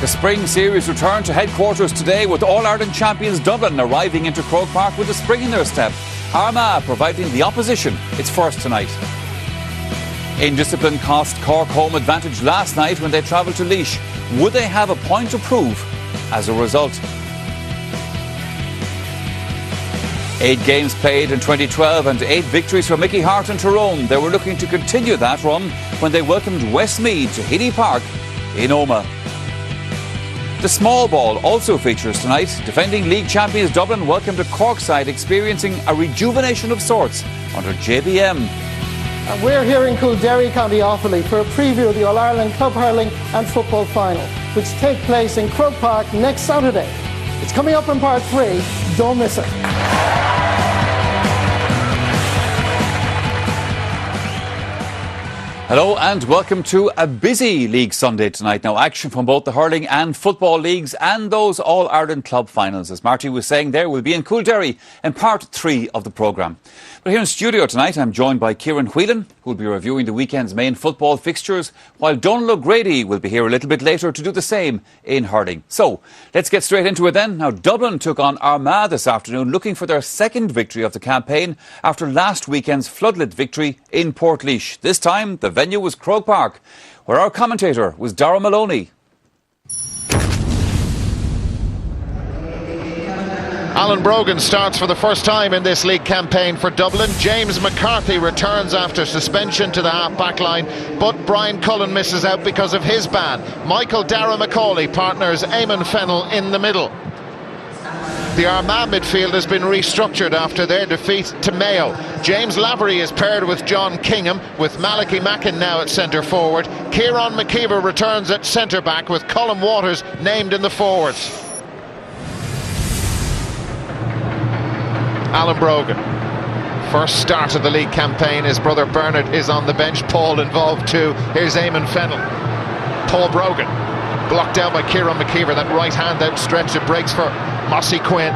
The spring series returned to headquarters today with All-Ireland champions Dublin arriving into Croke Park with a spring in their step. Armagh providing the opposition its first tonight. Indiscipline cost Cork home advantage last night when they travelled to Laois. Would they have a point to prove as a result? 8 games played in 2012 and 8 victories for Mickey Hart and Tyrone. They were looking to continue that run when they welcomed Westmeath to Healy Park in Omagh. The small ball also features tonight. Defending league champions Dublin welcomed a Cork side experiencing a rejuvenation of sorts under JBM. And we're here in Coolderry, County Offaly for a preview of the All-Ireland Club Hurling and Football Final, which take place in Croke Park next Saturday. It's coming up in part 3. Don't miss it. Hello and welcome to a busy League Sunday tonight. Now action from both the hurling and football leagues and those All-Ireland club finals. As Marty was saying there, we'll be in Coolderry in part 3 of the programme. But here in studio tonight, I'm joined by Kieran Whelan, who'll be reviewing the weekend's main football fixtures, while Donal O'Grady will be here a little bit later to do the same in hurling. So, let's get straight into it then. Now, Dublin took on Armagh this afternoon, looking for their second victory of the campaign after last weekend's floodlit victory in Portlaoise. This time, the venue was Croke Park, where our commentator was Dara Maloney. Alan Brogan starts for the first time in this league campaign for Dublin. James McCarthy returns after suspension to the half-back line, but Brian Cullen misses out because of his ban. Michael Dara McCauley partners Eamon Fennell in the middle. The Armagh midfield has been restructured after their defeat to Mayo. James Lavery is paired with John Kingham, with Malachi Mackin now at centre forward. Kieran McKeever returns at centre back, with Colm Waters named in the forwards. Alan Brogan, first start of the league campaign. His brother Bernard is on the bench. Paul involved too. Here's Eamon Fennell. Paul Brogan blocked out by Kieran McKeever. That right hand outstretched, it breaks for Mossy Quinn.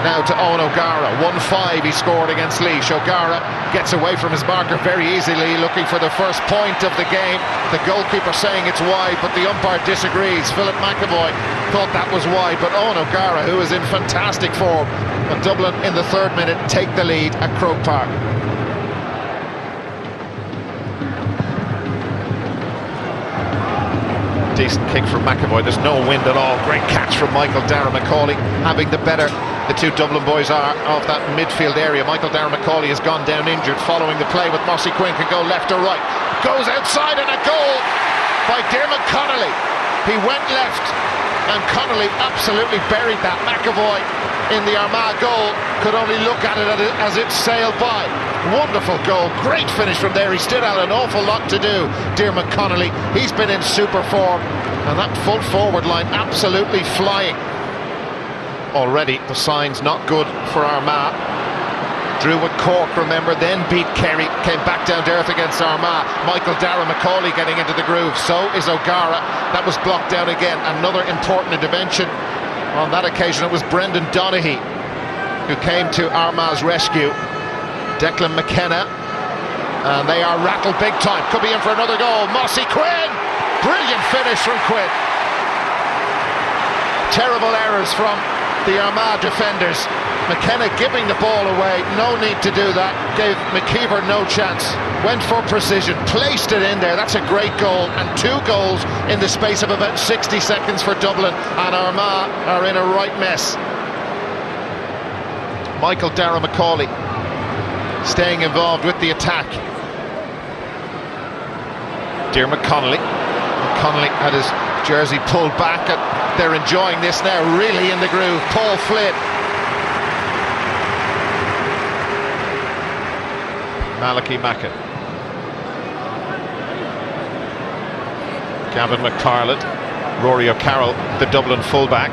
Now to Owen O'Gara. 1-5 he scored against Laois. O'Gara gets away from his marker very easily, looking for the first point of the game. The goalkeeper saying it's wide, but the umpire disagrees. Philip McAvoy thought that was wide, but Owen O'Gara, who is in fantastic form, and Dublin in the 3rd minute take the lead at Croke Park. Decent kick from McAvoy. There's no wind at all. Great catch from Michael Dara McCauley, having the better. The two Dublin boys are of that midfield area. Michael Dara McCauley has gone down injured following the play, with Mossy Quinn can go left or right. Goes outside, and a goal by Dermot Connolly. He went left and Connolly absolutely buried that. McAvoy in the Armagh goal could only look at it as it sailed by. Wonderful goal, great finish from there. He still had an awful lot to do, Dermot Connolly. He's been in super form, and that full forward line absolutely flying. Already the sign's not good for Armagh. Drew with Cork, remember, then beat Kerry, came back down to earth against Armagh. Michael Dara McCauley getting into the groove, so is O'Gara. That was blocked down again. Another important intervention. On that occasion it was Brendan Donaghy who came to Armagh's rescue. Declan McKenna, and they are rattled big time. Could be in for another goal. Mossy Quinn, brilliant finish from Quinn. Terrible errors from the Armagh defenders. McKenna giving the ball away, no need to do that. Gave McKeever no chance. Went for precision, placed it in there. That's a great goal, and 2 goals in the space of about 60 seconds for Dublin, and Armagh are in a right mess. Michael Dara McCauley staying involved with the attack. Dermot Connolly. Connolly had his jersey pulled back, and they're enjoying this now, really in the groove. Paul Flynn. Malachi Mackin. Gavin McCarland. Rory O'Carroll, the Dublin fullback,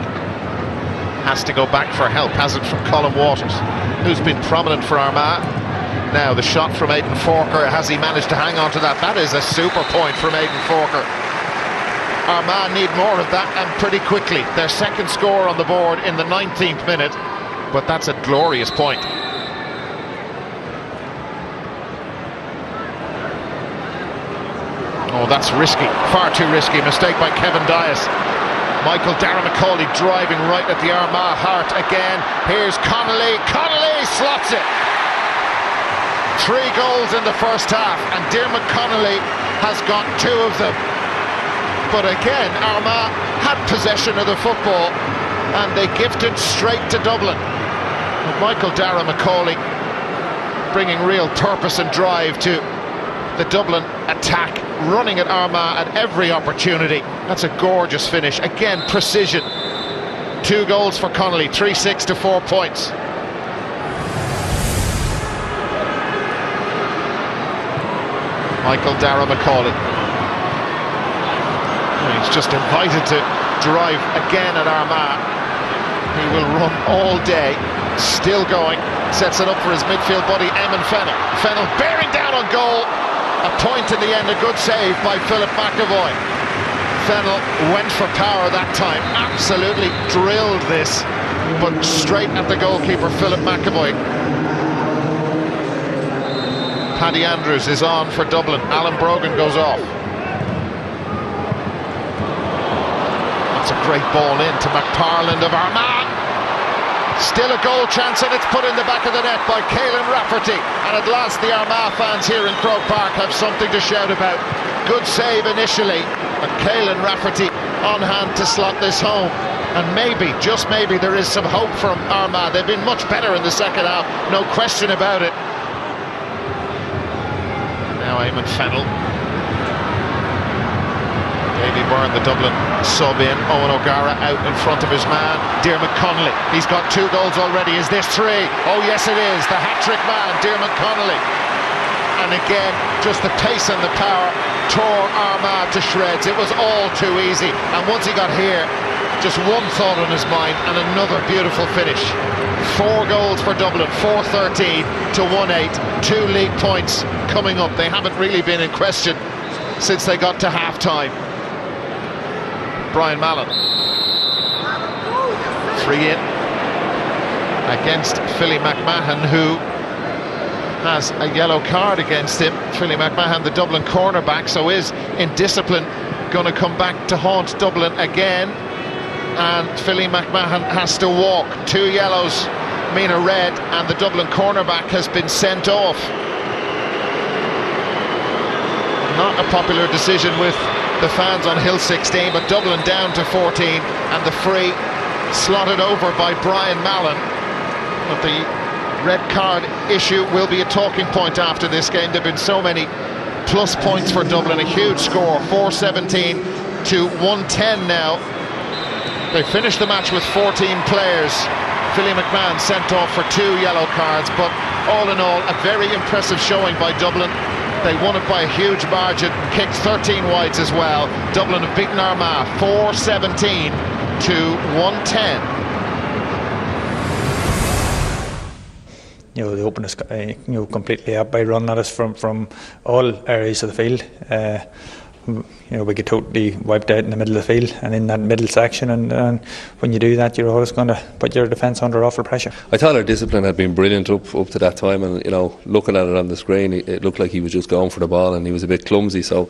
has to go back for help, has it from Colm Waters, who's been prominent for Armagh. Now the shot from Aidan Forker, has he managed to hang on to that? That is a super point from Aidan Forker. Armagh need more of that, and pretty quickly. Their second score on the board in the 19th minute, but that's a glorious point. Oh, that's risky, far too risky. Mistake by Kevin Dias. Michael Darragh-McCauley driving right at the Armagh heart again. Here's Connolly slots it. 3 goals in the first half, and Diarmuid Connolly has got 2 of them. But again, Armagh had possession of the football and they gifted straight to Dublin. But Michael Darragh-McCauley bringing real purpose and drive to the Dublin attack, running at Armagh at every opportunity. That's a gorgeous finish. Again, precision. 2 goals for Connolly, 3-6 to 4 points. Michael Darragh-McCauley. He's just invited to drive again at Armagh. He will run all day, still going. Sets it up for his midfield buddy, Eamon Fennell. Fennell bearing down on goal. A point in the end, a good save by Philip McAvoy. Fennell went for power that time, absolutely drilled this, but straight at the goalkeeper, Philip McAvoy. Paddy Andrews is on for Dublin. Alan Brogan goes off. That's a great ball in to McParland of Armagh. Still a goal chance, and it's put in the back of the net by Caelan Rafferty. And at last the Armagh fans here in Croke Park have something to shout about. Good save initially, but Caelan Rafferty on hand to slot this home. And maybe, just maybe, there is some hope from Armagh. They've been much better in the second half, no question about it. Now Eamon Fennell. Davy Byrne, the Dublin sub in. Owen O'Gara out in front of his man. Diarmuid Connolly. He's got 2 goals already. Is this 3? Oh yes it is. The hat-trick man, Diarmuid Connolly. And again, just the pace and the power tore Armagh to shreds. It was all too easy. And once he got here, just one thought on his mind and another beautiful finish. 4 goals for Dublin, 4-13 to 1-8. 2 league points coming up. They haven't really been in question since they got to half-time. Brian Mallon. 3 in against Philly McMahon, who has a yellow card against him. Philly McMahon, the Dublin cornerback, so is in discipline going to come back to haunt Dublin again. And Philly McMahon has to walk. 2 yellows mean a red, and the Dublin cornerback has been sent off. Not a popular decision with the fans on Hill 16, but Dublin down to 14, and the free slotted over by Brian Mallon. But the red card issue will be a talking point after this game. There have been so many plus points for Dublin, a huge score, 4-17 to 110 now. They finished the match with 14 players. Philly McMahon sent off for 2 yellow cards, but all in all, a very impressive showing by Dublin. They won it by a huge margin, kicked 13 wides as well. Dublin have beaten Armagh 4-17 to 110. They opened us completely up by running at us from all areas of the field. We get totally wiped out in the middle of the field and in that middle section, and when you do that, you're always going to put your defence under awful pressure. I thought our discipline had been brilliant up to that time, and looking at it on the screen, it looked like he was just going for the ball, and he was a bit clumsy. So,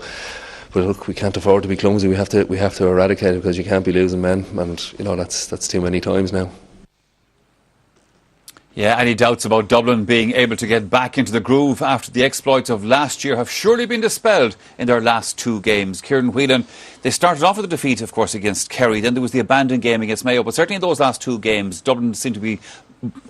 but look, we can't afford to be clumsy. We have to eradicate it, because you can't be losing men, and that's too many times now. Yeah, any doubts about Dublin being able to get back into the groove after the exploits of last year have surely been dispelled in their last 2 games. Kieran Whelan, they started off with a defeat, of course, against Kerry. Then there was the abandoned game against Mayo. But certainly in those last 2 games, Dublin seem to be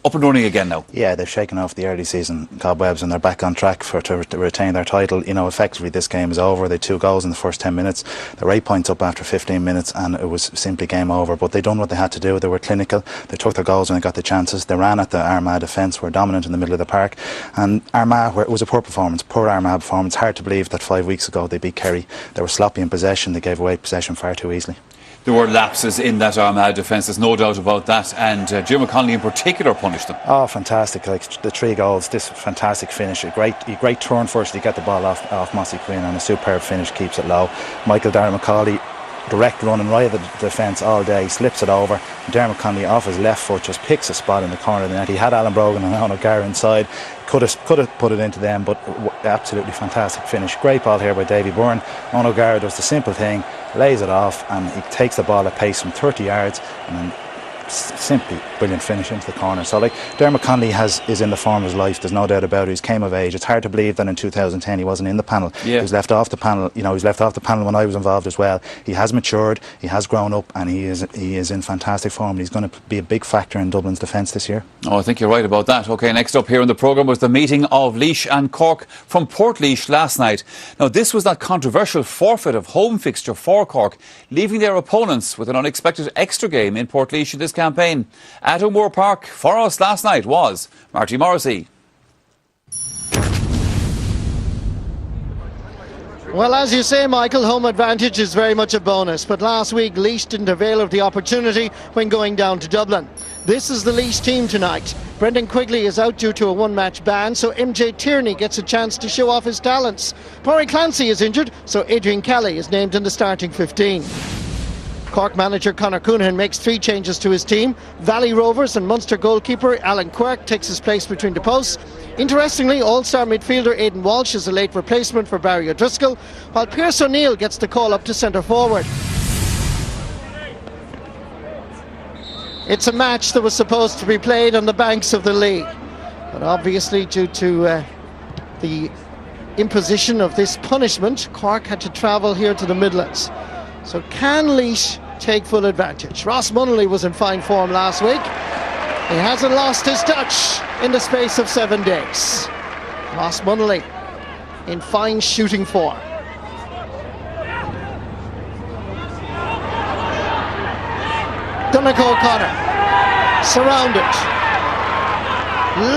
up and running again now. Yeah, they've shaken off the early season cobwebs and they're back on track to retain their title. Effectively this game is over. They had 2 goals in the first 10 minutes. They were 8 points up after 15 minutes, and it was simply game over. But they done what they had to do. They were clinical. They took their goals when they got the chances. They ran at the Armagh defence, were dominant in the middle of the park. And Armagh, it was a poor performance, poor Armagh performance. Hard to believe that 5 weeks ago they beat Kerry. They were sloppy in possession. They gave away possession far too easily. There were lapses in that Armagh defence, there's no doubt about that, and Diarmuid Connolly in particular punished them. Oh, fantastic, like the 3 goals, this fantastic finish, a great turn first to get the ball off Mossy Quinn, and a superb finish keeps it low. Michael Darragh-McCauley, direct running right at the defence all day, slips it over. Dermot Connolly off his left foot just picks a spot in the corner of the net. He had Alan Brogan and Eoin O'Gara inside. Could have put it into them, but absolutely fantastic finish. Great ball here by Davy Byrne. Eoin O'Gara does the simple thing, lays it off, and he takes the ball at pace from 30 yards and then simply brilliant finish into the corner. So like, Dermot Connolly is in the form of his life, there's no doubt about it. He's came of age. It's hard to believe that in 2010 he wasn't in the panel. He was left off the panel. He was left off the panel when I was involved as well. He has matured, he has grown up, and he is in fantastic form. He's going to be a big factor in Dublin's defence this year. Oh, I think you're right about that. OK, next up here on the programme was the meeting of Laois and Cork from Portlaoise last night. Now, this was that controversial forfeit of home fixture for Cork, leaving their opponents with an unexpected extra game in Portlaoise in this campaign. At O'Moore Park for us last night was Marty Morrissey. Well, as you say, Michael, home advantage is very much a bonus, but last week Laois didn't avail of the opportunity when going down to Dublin. This is the Laois team tonight. Brendan Quigley is out due to a one-match ban, so MJ Tierney gets a chance to show off his talents. Pádraig Clancy is injured, so Adrian Kelly is named in the starting 15. Cork manager Conor Coonahan makes 3 changes to his team. Valley Rovers and Munster goalkeeper Alan Quirk takes his place between the posts. Interestingly, all-star midfielder Aidan Walsh is a late replacement for Barry O'Driscoll, while Pearse O'Neill gets the call up to centre forward. It's a match that was supposed to be played on the banks of the Lee, but obviously due to the imposition of this punishment, Cork had to travel here to the Midlands. So can Laois take full advantage? Ross Munnelly was in fine form last week. He hasn't lost his touch in the space of 7 days. Ross Munnelly in fine shooting form. Donegal O'Connor surrounded.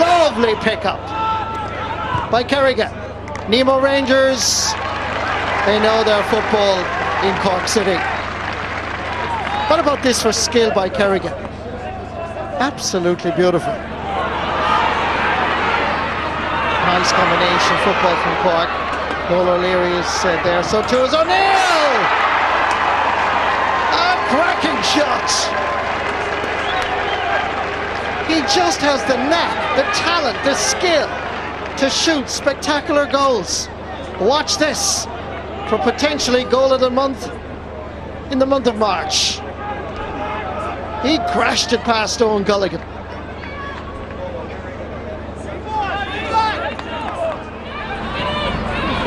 Lovely pickup by Kerrigan. Nemo Rangers, they know their football in Cork City. What about this for skill by Kerrigan? Absolutely beautiful. Nice combination football from Cork. Noel O'Leary is there, so too is O'Neill! A cracking shot! He just has the knack, the talent, the skill to shoot spectacular goals. Watch this for potentially goal of the month in the month of March. He crashed it past Owen Gulligan.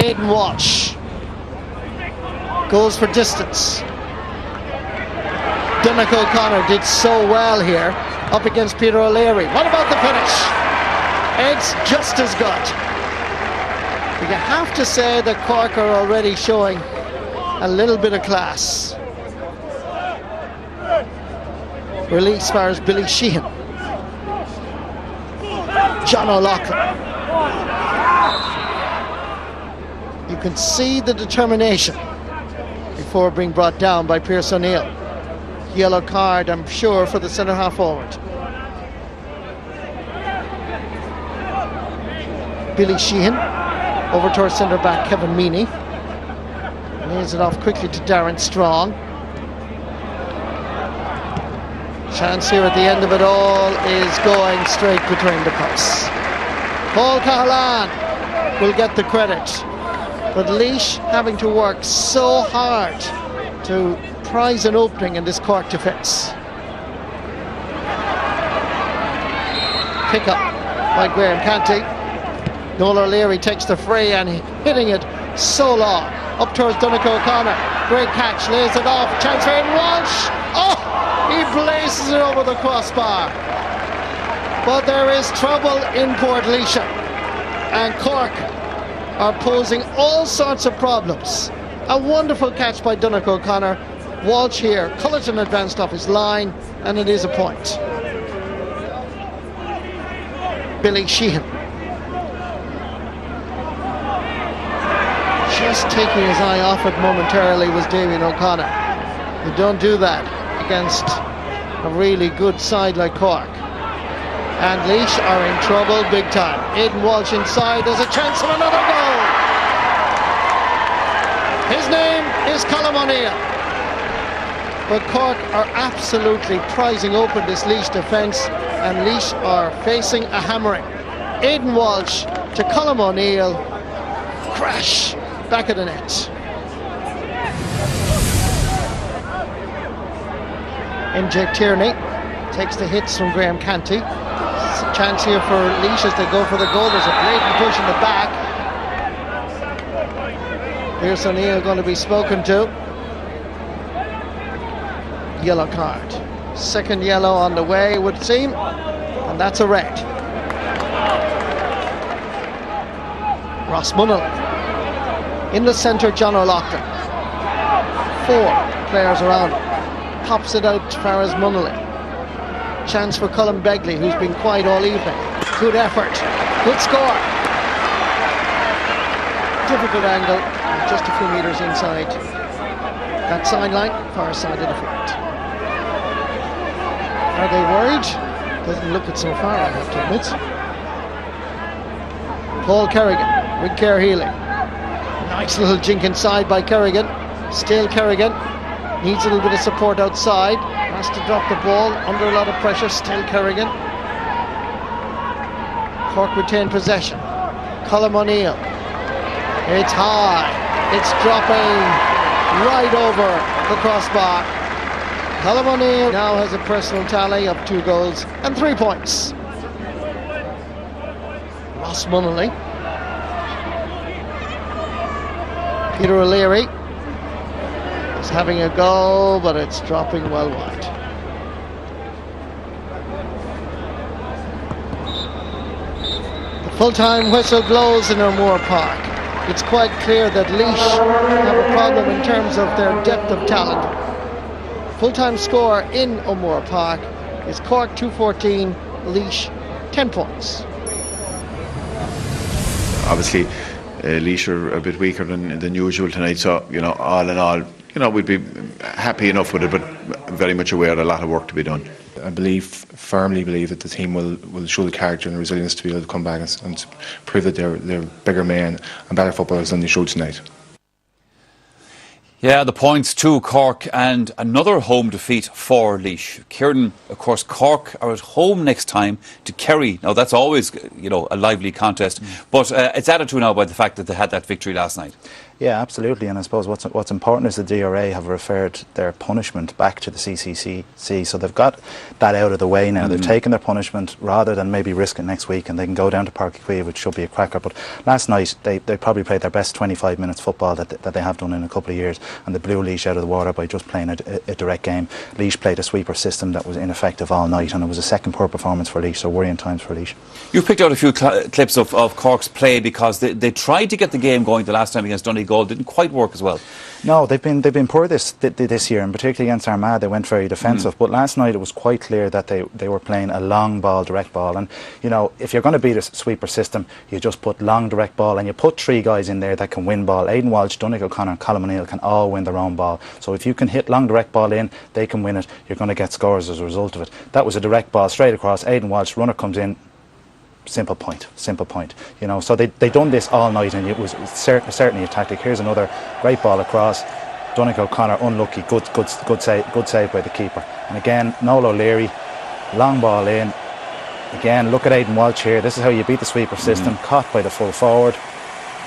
Aidan Walsh goes for distance. Donegal O'Connor did so well here up against Peter O'Leary. What about the finish? It's just as good. You have to say that Cork are already showing a little bit of class. Release fires Billy Sheehan. John O'Loughlin. You can see the determination before being brought down by Pearse O'Neill. Yellow card, I'm sure, for the centre half forward. Billy Sheehan over to our centre back Kevin Meaney. Lays it off quickly to Darren Strong. Chance here at the end of it all is going straight between the posts. Paul Cahalane will get the credit, but Laois having to work so hard to prize an opening in this Cork defence. Pick up by Graham Canty. Noel O'Leary takes the free and hitting it so long. Up towards Donegal O'Connor. Great catch, lays it off. Chance for Aidan Walsh. Oh! He blazes it over the crossbar. But there is trouble in Portlaoise. And Cork are posing all sorts of problems. A wonderful catch by Donegal O'Connor. Walsh here. Cullerton advanced off his line, and it is a point. Billy Sheehan. Just taking his eye off it momentarily was Damien O'Connor. You don't do that against a really good side like Cork. And Laois are in trouble big time. Aidan Walsh inside, there's a chance of another goal. His name is Colm O'Neill. but Cork are absolutely prizing open this Laois defence, and Laois are facing a hammering. Aidan Walsh to Colm O'Neill, crash, back of the net. MJ Tierney takes the hits from Graham Canty. It's a chance here for Laois as they go for the goal. There's a blatant push in the back. Here's O'Neill going to be spoken to. Yellow card. Second yellow on the way, it would seem, and that's a red. Ross Munnell. In the centre, John O'Loughlin. 4 players around him. Pops it out to Faraz Munnelly. Chance for Colin Begley, who's been quiet all evening. Good effort. Good score. Difficult angle. Just a few metres inside that sideline, far side of the field. Are they worried? Doesn't look it so far, I have to admit. Paul Kerrigan with Kerr Healy. Nice little jink inside by Kerrigan. Still Kerrigan. Needs a little bit of support outside. Has to drop the ball under a lot of pressure. Still Kerrigan. Cork retain possession. Colm O'Neill. It's high. It's dropping right over the crossbar. Colm O'Neill now has a personal tally of 2 goals and 3 points. Ross Munnelly. Peter O'Leary is having a go, but it's dropping well wide. The full-time whistle blows in O'Moore Park. It's quite clear that Laois have a problem in terms of their depth of talent. Full-time score in O'Moore Park is Cork 214, Laois 10 points. Obviously, Laois are a bit weaker than usual tonight, so all in all, we'd be happy enough with it, but very much aware of a lot of work to be done. I firmly believe that the team will show the character and the resilience to be able to come back and prove that they're bigger men and better footballers than they showed tonight. Yeah, the points to Cork and another home defeat for Laois. Kieran, of course, Cork are at home next time to Kerry. Now, that's always, a lively contest, but it's added to now by the fact that they had that victory last night. Yeah, absolutely, and I suppose what's important is the DRA have referred their punishment back to the CCC, so they've got that out of the way now. They've taken their punishment rather than maybe risk it next week, and they can go down to Páirc Uí Chaoimh, which should be a cracker. But last night they probably played their best 25 minutes football that they have done in a couple of years, and they blew Laois out of the water by just playing a direct game. Laois played a sweeper system that was ineffective all night, and it was a second poor performance for Laois, so worrying times for Laois. You've picked out a few clips of Cork's play because they tried to get the game going the last time against Donegal. Didn't quite work as well. No, they've been poor this year, and particularly against Armagh they went very defensive. But last night it was quite clear that they were playing a long ball, direct ball, and if you're going to beat a sweeper system, you just put long direct ball, and you put 3 guys in there that can win ball. Aidan Walsh, Donegal O'Connor and Colm O'Neill can all win their own ball. So if you can hit long direct ball in, they can win it. You're going to get scores as a result of it. That was a direct ball straight across. Aidan Walsh, runner comes in. Simple point. So they done this all night, and it was certainly a tactic. Here's another great ball across. Donegal O'Connor unlucky, good save by the keeper. And again, Noel O'Leary, long ball in. Again, look at Aidan Walsh here. This is how you beat the sweeper system. Caught by the full forward,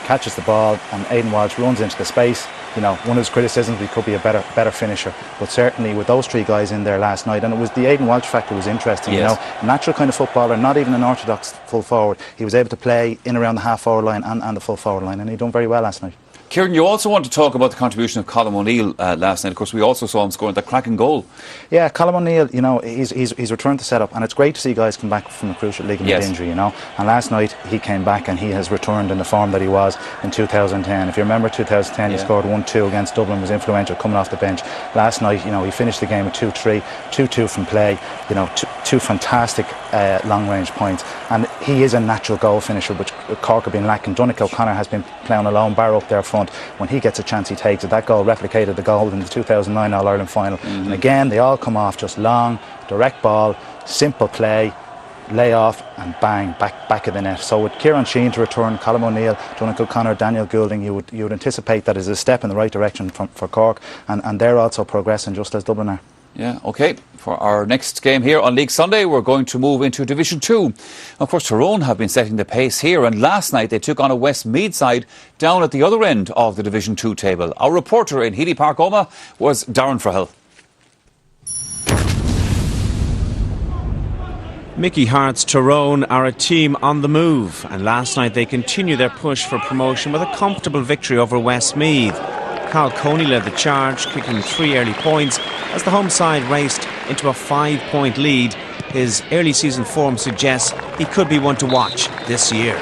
catches the ball, and Aidan Walsh runs into the space. One of his criticisms, we could be a better finisher, but certainly with those 3 guys in there last night, and it was the Aidan Walsh factor was interesting. Yes. Natural kind of footballer, not even an orthodox full forward. He was able to play in around the half forward line and the full forward line, and he done very well last night. Kieran, you also want to talk about the contribution of Colm O'Neill last night. Of course, we also saw him scoring that cracking goal. Yeah, Colm O'Neill, he's returned to set up, and it's great to see guys come back from a cruciate ligament injury, And last night he came back and he has returned in the form that he was in 2010. If you remember 2010, he scored 1-2 against Dublin, was influential coming off the bench. Last night, he finished the game with 2-3, 2-2 from play. Two fantastic long-range points, and he is a natural goal finisher, which Cork have been lacking. Donegal O'Connor has been playing a lone bar up there front. When he gets a chance, he takes it. That goal replicated the goal in the 2009 All-Ireland final. And again, they all come off just long, direct ball, simple play. lay off and bang, back of the net. So with Kieran Sheehan to return, Colm O'Neill, Donald O'Connor, Daniel Goulding, you would anticipate that is a step in the right direction for Cork, and they're also progressing just as Dublin are. Yeah, OK. For our next game here on League Sunday, we're going to move into Division 2. Of course, Tyrone have been setting the pace here, and last night they took on a Westmeath side down at the other end of the Division 2 table. Our reporter in Healy Park, Omagh, was Darren Frahill. Mickey Hart's Tyrone are a team on the move, and last night they continue their push for promotion with a comfortable victory over Westmeath. Carl Coney led the charge, kicking 3 early points as the home side raced into a 5-point lead. His early season form suggests he could be one to watch this year.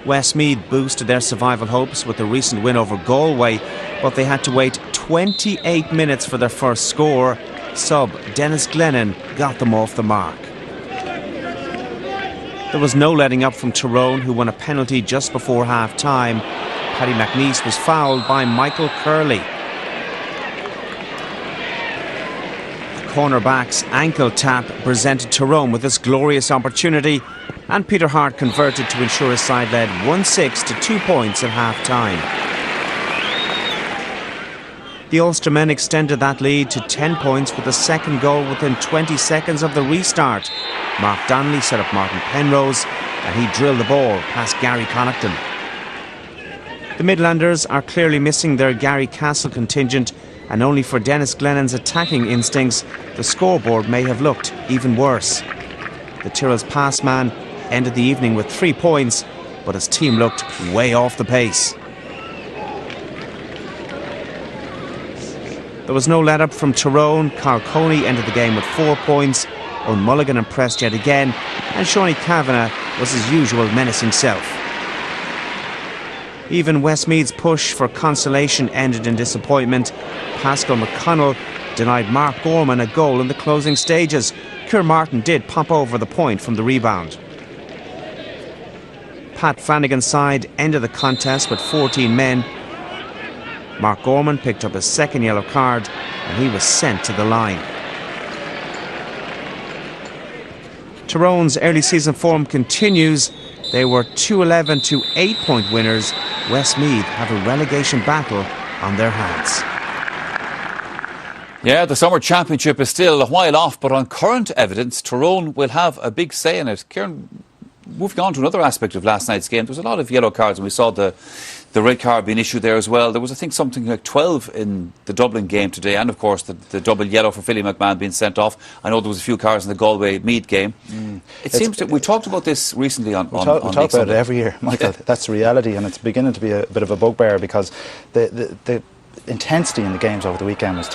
Westmeath boosted their survival hopes with the recent win over Galway, but they had to wait 28 minutes for their first score. Sub Dennis Glennon got them off the mark. There was no letting up from Tyrone, who won a penalty just before half-time. Paddy McNeese was fouled by Michael Curley. The cornerback's ankle tap presented Tyrone with this glorious opportunity, and Peter Hart converted to ensure his side led 1-6 to 2 points at half-time. The Ulster men extended that lead to 10 points with the second goal within 20 seconds of the restart. Mark Donnelly set up Martin Penrose, and he drilled the ball past Gary Connaughton. The Midlanders are clearly missing their Gary Castle contingent, and only for Dennis Glennon's attacking instincts, the scoreboard may have looked even worse. The Tyrrell's pass man ended the evening with 3 points, but his team looked way off the pace. There was no let-up from Tyrone. Carl Coney ended the game with 4 points. Owen Mulligan impressed yet again, and Shawnee Kavanagh was his usual menacing self. Even Westmeath's push for consolation ended in disappointment. Pascal McConnell denied Mark Gorman a goal in the closing stages. Keir Martin did pop over the point from the rebound. Pat Flanagan's side ended the contest with 14 men. Mark Gorman picked up his second yellow card, and he was sent to the line. Tyrone's early season form continues. They were 2-11 to 8-point winners. Westmeath have a relegation battle on their hands. Yeah, the Summer Championship is still a while off, but on current evidence, Tyrone will have a big say in it. Kieran, moving on to another aspect of last night's game, there was a lot of yellow cards, and we saw the red card being issued there as well. There was, I think, something like 12 in the Dublin game today, and of course the double yellow for Philly McMahon being sent off. I know there was a few cards in the Galway Meath game. It seems that we talked about this recently on we talk about it every year, Michael. That's the reality, and it's beginning to be a bit of a bugbear because the intensity in the games over the weekend was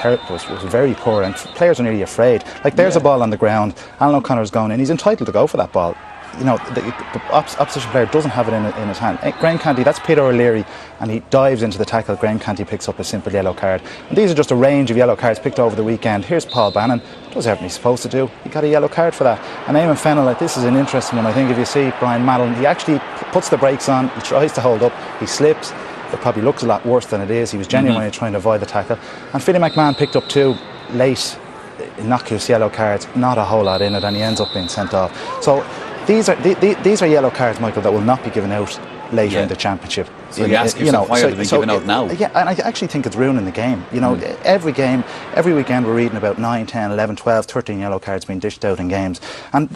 very poor, and players are nearly afraid. Like, there's a ball on the ground, Alan O'Connor's going in, he's entitled to go for that ball. You know, the opposition player doesn't have it in his hand. Graham Canty, that's Peter O'Leary, and he dives into the tackle. Graham Canty picks up a simple yellow card. And these are just a range of yellow cards picked over the weekend. Here's Paul Bannon, does everything he's supposed to do. He got a yellow card for that. And Eamon Fennell, like, this is an interesting one. I think if you see Brian Maddon, he actually puts the brakes on, he tries to hold up, he slips. It probably looks a lot worse than it is. He was genuinely trying to avoid the tackle. And Philly McMahon picked up 2 late innocuous yellow cards, not a whole lot in it, and he ends up being sent off. So these are yellow cards, Michael, that will not be given out later in the championship. So you ask yourself, why are they being given out now? Yeah, and I actually think it's ruining the game. You know, every game, every weekend we're reading about 9, 10, 11, 12, 13 yellow cards being dished out in games. And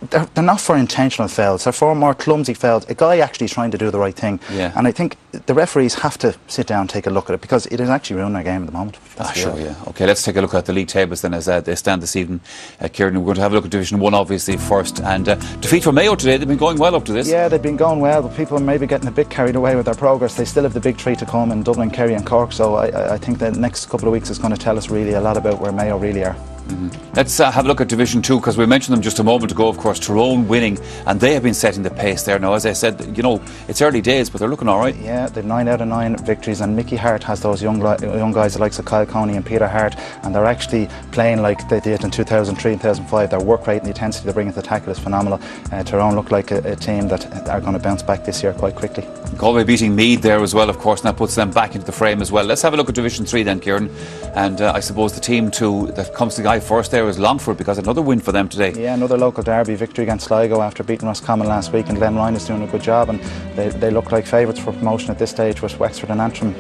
they're not for intentional fouls, they're for more clumsy fouls. A guy actually trying to do the right thing. Yeah. And I think the referees have to sit down and take a look at it, because it is actually ruining our game at the moment. Sure, yeah. OK, let's take a look at the league tables then as they stand this evening. Kieran, we're going to have a look at Division 1 obviously first. And defeat for Mayo today, they've been going well up to this. Yeah, they've been going well, but people are maybe getting a bit carried away with their progress. They still have the big 3 to come in Dublin, Kerry and Cork, so I think the next couple of weeks is going to tell us really a lot about where Mayo really are. Let's have a look at Division 2, because we mentioned them just a moment ago. Of course, Tyrone winning, and they have been setting the pace there now. As I said, you know, it's early days, but they're looking all right. Yeah, they've 9 out of 9 victories, and Mickey Hart has those young guys, the likes of Kyle Coney and Peter Hart, and they're actually playing like they did in 2003 and 2005. Their work rate and the intensity they bring into the tackle is phenomenal. Tyrone look like a team that are going to bounce back this year quite quickly. Galway beating Meath there as well, of course, and that puts them back into the frame as well. Let's have a look at Division 3 then, Kieran, and I suppose the team that comes to the eye first there is Longford, because another win for them today. Yeah, another local derby victory against Sligo after beating Roscommon last week, and Glen Ryan is doing a good job, and they look like favourites for promotion at this stage, with Wexford and Antrim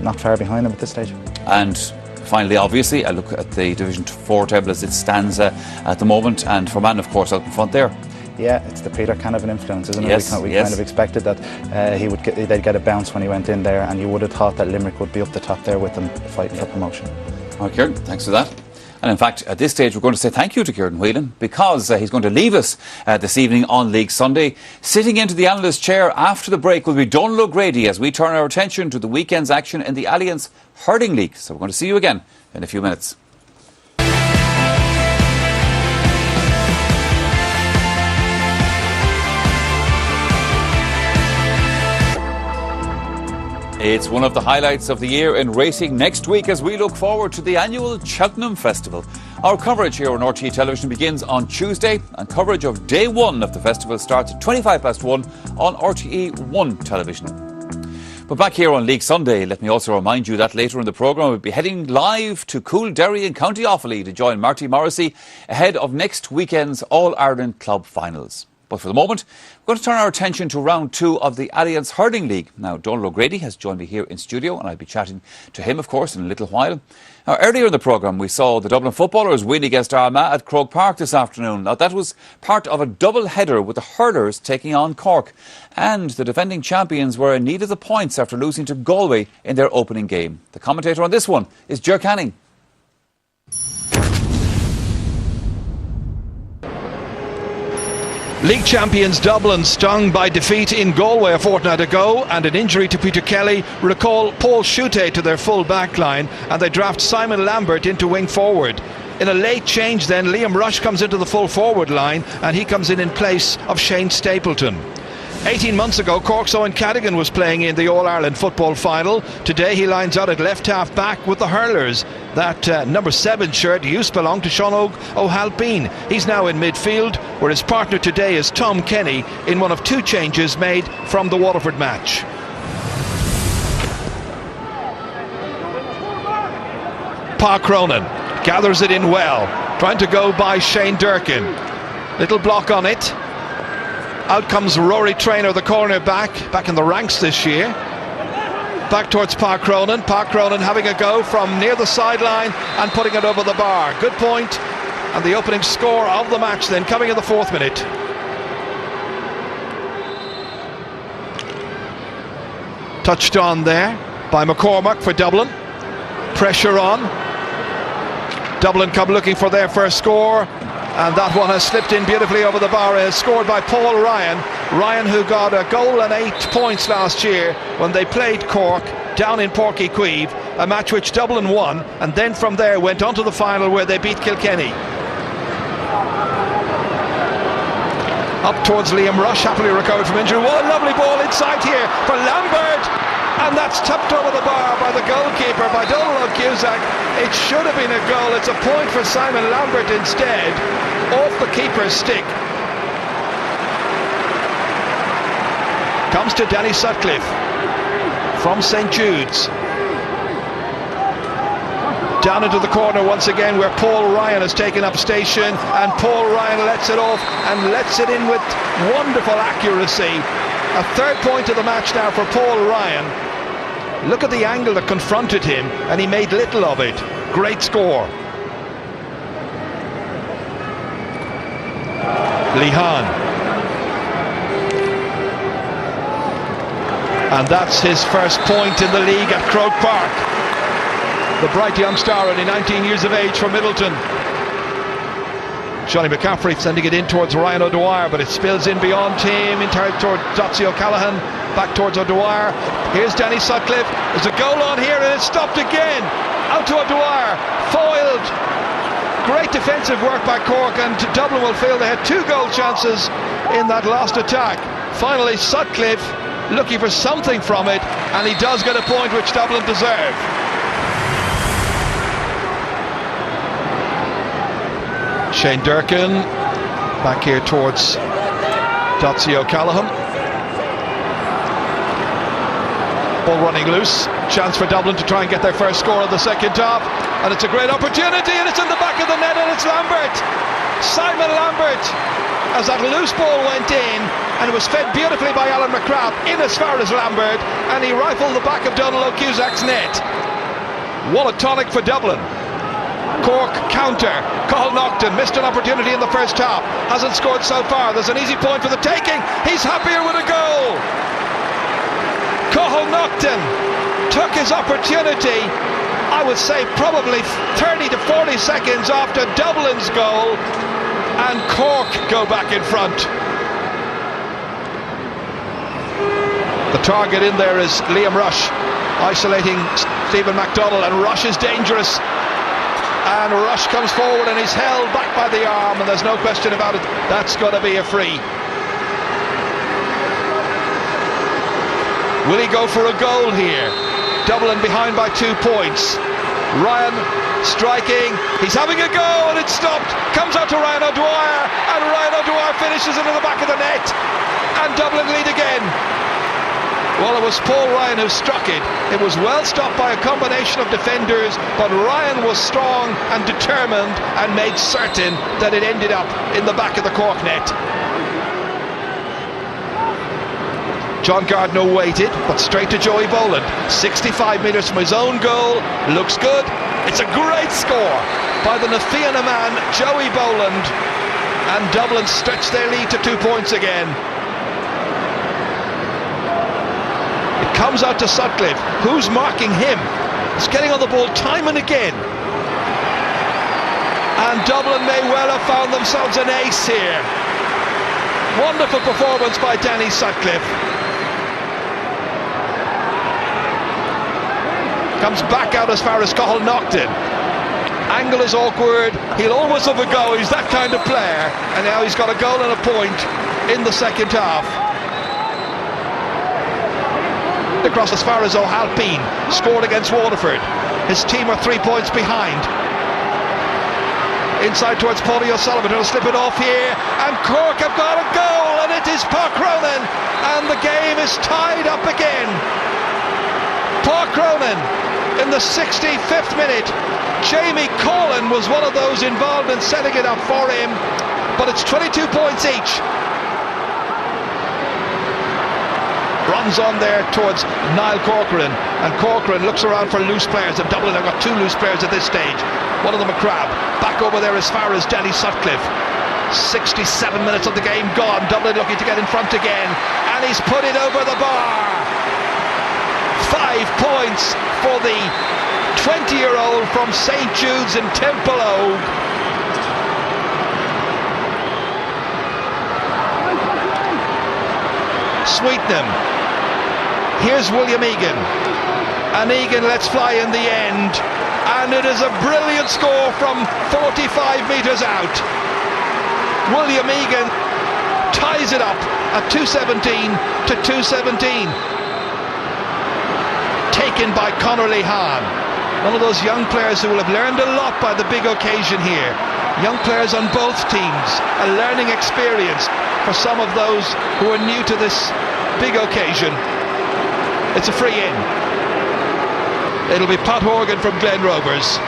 not far behind them at this stage. And finally, obviously, a look at the Division 4 table as it stands at the moment, and Fermanagh, of course, out in front there. Yeah, it's the Peter Canavan influence, isn't it? Yes, We kind of expected that they'd get a bounce when he went in there, and you would have thought that Limerick would be up the top there with them fighting for promotion. Oh, Kieran, thanks for that. And in fact, at this stage, we're going to say thank you to Kieran Whelan, because he's going to leave us this evening on League Sunday. Sitting into the analyst chair after the break will be Donal O'Grady as we turn our attention to the weekend's action in the Alliance Hurling League. So we're going to see you again in a few minutes. It's one of the highlights of the year in racing next week as we look forward to the annual Cheltenham Festival. Our coverage here on RTE Television begins on Tuesday, and coverage of day one of the festival starts at 1 on RTE 1 television. But back here on League Sunday, let me also remind you that later in the programme we'll be heading live to Coolderry in County Offaly to join Marty Morrissey ahead of next weekend's All-Ireland Club Finals. But for the moment, we're going to turn our attention to round 2 of the Alliance Hurling League. Now, Donal O'Grady has joined me here in studio, and I'll be chatting to him, of course, in a little while. Now, earlier in the programme, we saw the Dublin footballers win against Armagh at Croke Park this afternoon. Now, that was part of a double header with the hurlers taking on Cork. And the defending champions were in need of the points after losing to Galway in their opening game. The commentator on this one is Ger Canning. League champions Dublin, stung by defeat in Galway a fortnight ago and an injury to Peter Kelly, recall Paul Schutte to their full back line, and they draft Simon Lambert into wing forward. In a late change then, Liam Rush comes into the full forward line, and he comes in place of Shane Stapleton. 18 months ago, Cork's Owen Cadigan was playing in the All-Ireland football final. Today he lines out at left half back with the hurlers. That number 7 shirt used to belong to Sean O'Halpine. He's now in midfield, where his partner today is Tom Kenny in one of 2 changes made from the Waterford match. Pa Cronin gathers it in well, trying to go by Shane Durkin. Little block on it. Out comes Rory Traynor, the cornerback, back in the ranks this year. Back towards Pa Cronin. Pa Cronin having a go from near the sideline and putting it over the bar. Good point. And the opening score of the match then coming in the 4th minute. Touched on there by McCormack for Dublin. Pressure on. Dublin come looking for their first score. And that one has slipped in beautifully over the bar. Is scored by Paul Ryan. Ryan, who got a goal and 8 points last year when they played Cork down in Porky Queeve, a match which Dublin won, and then from there went on to the final where they beat Kilkenny. Up towards Liam Rush, happily recovered from injury. What a lovely ball inside here for Lambert. And that's tipped over the bar by the goalkeeper, by Donal O'Cusack. It should have been a goal. It's a point for Simon Lambert instead, off the keeper's stick. Comes to Danny Sutcliffe from St Jude's. Down into the corner once again, where Paul Ryan has taken up station, and Paul Ryan lets it off and lets it in with wonderful accuracy. A 3rd point of the match now for Paul Ryan. Look at the angle that confronted him, and he made little of it. Great score. Lehan. And that's his first point in the league at Croke Park. The bright young star, only 19 years of age, from Middleton. Johnny McCaffrey sending it in towards Ryan O'Dwyer, but it spills in beyond him, toward Dotsie O'Callaghan, back towards O'Dwyer. Here's Danny Sutcliffe. There's a goal on here, and it's stopped again. Out to O'Dwyer, foiled. Great defensive work by Cork, and Dublin will feel they had 2 goal chances in that last attack. Finally, Sutcliffe looking for something from it, and he does get a point which Dublin deserve. Shane Durkin back here towards Dotsie O'Callaghan. Ball running loose. Chance for Dublin to try and get their first score of the second half. and it's a great opportunity, and it's in the back of the net, and it's Lambert. Simon Lambert, as that loose ball went in, and it was fed beautifully by Alan McCrabb in as far as Lambert, and he rifled the back of Donald O'Cusac's net. What a tonic for Dublin. Cork counter. Cathal Naughton missed an opportunity in the first half, hasn't scored so far. There's an easy point for the taking. He's happier with a goal. Cathal Naughton took his opportunity, I would say probably 30 to 40 seconds after Dublin's goal, and Cork go back in front. The target in there is Liam Rush, isolating Stephen MacDonald, and Rush is dangerous. And Rush comes forward and he's held back by the arm, and there's no question about it, that's got to be a free. Will he go for a goal here? Dublin behind by 2 points. Ryan striking, he's having a go, and it's stopped. Comes out to Ryan O'Dwyer, and Ryan O'Dwyer finishes into the back of the net, and Dublin lead again. Well, it was Paul Ryan who struck it. It was well stopped by a combination of defenders, but Ryan was strong and determined and made certain that it ended up in the back of the Cork net. John Gardner waited, but straight to Joey Boland. 65 metres from his own goal. Looks good. It's a great score by the Nafiana man, Joey Boland. And Dublin stretch their lead to 2 points again. Comes out to Sutcliffe, who's marking him. He's getting on the ball time and again. And Dublin may well have found themselves an ace here. Wonderful performance by Danny Sutcliffe. Comes back out as far as Cathal Naughton. Angle is awkward, he'll always have a go, he's that kind of player. And now he's got a goal and a point in the second half. Across as far as O'Halpine, scored against Waterford. His team are 3 points behind. Inside towards Paulie O'Sullivan, who'll slip it off here, and Cork have got a goal, and it is Park Cronin, and the game is tied up again. Park Cronin in the 65th minute. Jamie Collin was one of those involved in setting it up for him, but it's 22 points each. Runs on there towards Niall Corcoran, and Corcoran looks around for loose players, and Dublin have got 2 loose players at this stage. One of them a Crab, back over there as far as Danny Sutcliffe. 67 minutes of the game gone, Dublin looking to get in front again, and he's put it over the bar. 5 points for the 20-year-old from St Jude's in Templeogue. Sweetnam. Here's William Egan, and Egan lets fly in the end, and it is a brilliant score from 45 metres out. William Egan ties it up at 2:17 to 2:17. Taken by Conor Lehan, one of those young players who will have learned a lot by the big occasion here. Young players on both teams, a learning experience for some of those who are new to this big occasion. It's a free in. It'll be Pat Horgan from Glen Rovers,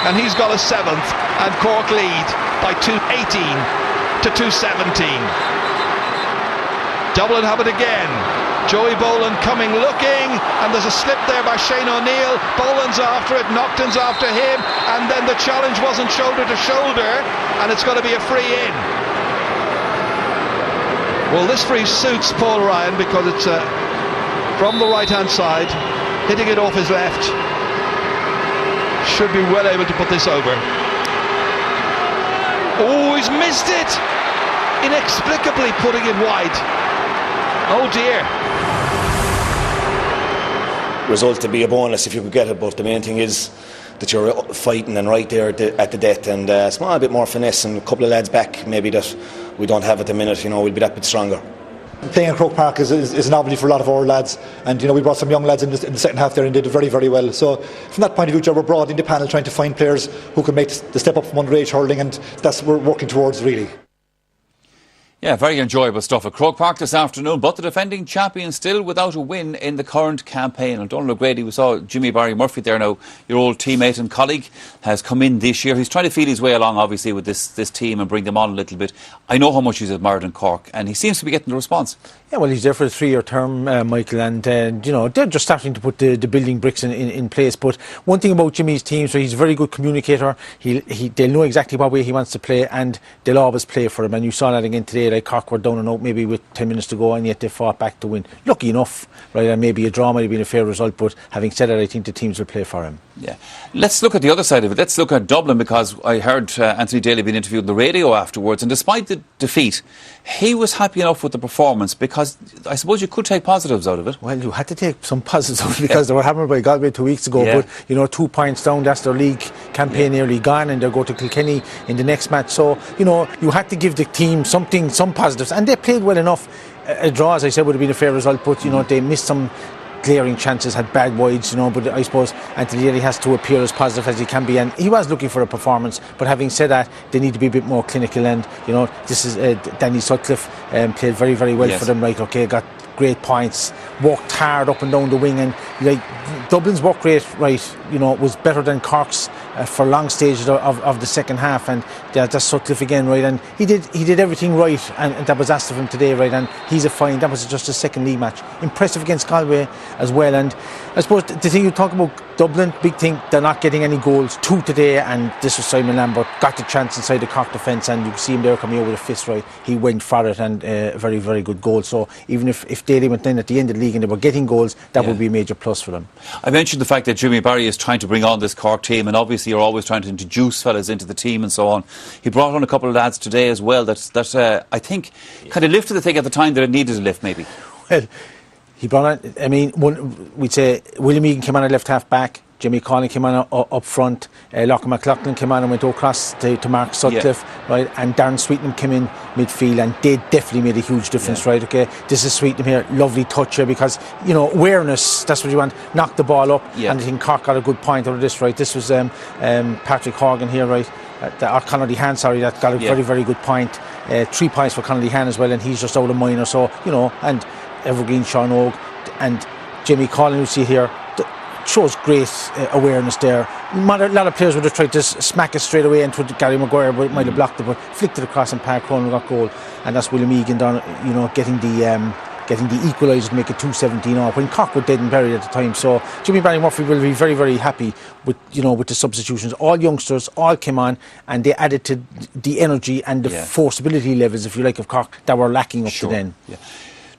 and he's got a 7th, and Cork lead by 2:18 to 2:17. Dublin have it again. Joey Boland coming, looking, and there's a slip there by Shane O'Neill. Boland's after it, Naughton's after him, and then the challenge wasn't shoulder to shoulder, and it's got to be a free in. Well, this free suits Paul Ryan because it's from the right hand side, hitting it off his left. Should be well able to put this over. Oh, he's missed it! Inexplicably putting it wide. Oh dear. Result to be a bonus if you could get it, but the main thing is that you're fighting and right there at the death, and a small bit more finesse and a couple of lads back maybe that we don't have at the minute. We'll be that bit stronger. Playing at Croke Park is a novelty for a lot of our lads, and we brought some young lads in the second half there and did very, very well. So from that point of view, we're broad in the panel trying to find players who can make the step up from underage hurling, and that's what we're working towards really. Yeah, very enjoyable stuff at Croke Park this afternoon, but the defending champion still without a win in the current campaign. And Donald O'Grady, we saw Jimmy Barry Murphy there now, your old teammate and colleague, has come in this year. He's trying to feel his way along, obviously, with this team and bring them on a little bit. I know how much he's admired in Cork, and he seems to be getting the response. Yeah, well, he's there for a 3-year term, Michael, and you know, they're just starting to put the building bricks in place. But one thing about Jimmy's team, so he's a very good communicator. They'll know exactly what way he wants to play, and they'll always play for him. And you saw that again today. Like Cork were down and out maybe with 10 minutes to go, and yet they fought back to win. Lucky enough, right? And maybe a draw might have been a fair result, but having said that, I think the teams will play for him. Yeah. Let's look at the other side of it. Let's look at Dublin, because I heard Anthony Daly being interviewed on the radio afterwards, and despite the defeat, he was happy enough with the performance, because I suppose you could take positives out of it. Well, you had to take some positives out of it, because they were hammered by Galway 2 weeks ago. But you know, 2 points down, that's their league campaign nearly gone, and they'll go to Kilkenny in the next match. So you know, you had to give the team some positives, and they played well enough. A draw, as I said, would have been a fair result, but you know, they missed some glaring chances, had bad wides, you know, but I suppose Anthony Daly has to appear as positive as he can be, and he was looking for a performance. But having said that, they need to be a bit more clinical, and you know, this is Danny Sutcliffe played very, very well for them, right? Okay, got great points, worked hard up and down the wing, and like Dublin's work rate, right, you know, was better than Cork's for long stages of the second half, and that's Sutcliffe again, right, and he did everything right, and that was asked of him today, right, and he's a fine. That was just a second league match, impressive against Galway as well. And I suppose the thing you talk about Dublin, big thing, they're not getting any goals. 2 today, and this was Simon Lambert, got the chance inside the Cork defence, and you can see him there coming over with a fist, right, he went for it, and a very, very good goal. So even if Daly went in at the end of the league and they were getting goals, that would be a major plus for them. I mentioned the fact that Jimmy Barry is trying to bring on this Cork team, and obviously you're always trying to introduce fellas into the team and so on. He brought on a couple of lads today as well that I think kind of lifted the thing at the time that it needed a lift, maybe. Well, he brought on, I mean, we'd say William Egan came on at left half back, Jimmy Collin came on up front, Lachlan McLaughlin came on and went across to Mark Sutcliffe, right, and Darren Sweetenham came in midfield, and they definitely made a huge difference, right. Okay, this is Sweetenham here, lovely touch here, because you know, awareness, that's what you want, knock the ball up, and I think Cork got a good point out of this, right. This was Patrick Horgan here, right, or Conor Dehan, sorry, that got a very, very good point. 3 points for Conor Dehan as well, and he's just out of minor, so you know, and Evergreen, Sean Og, and Jimmy Collin, you see here, shows great awareness there. A lot of players would have tried to smack it straight away into Gary Maguire, but might have blocked it, but flicked it across, and Park Cronin got goal, and that's William Egan done, you know, getting the equaliser to make it 2-17 off when Cork were dead and buried at the time. So Jimmy Barry Murphy will be very, very happy with, you know, with the substitutions. All youngsters, all came on, and they added to the energy and the forceability levels, if you like, of Cork that were lacking up to then.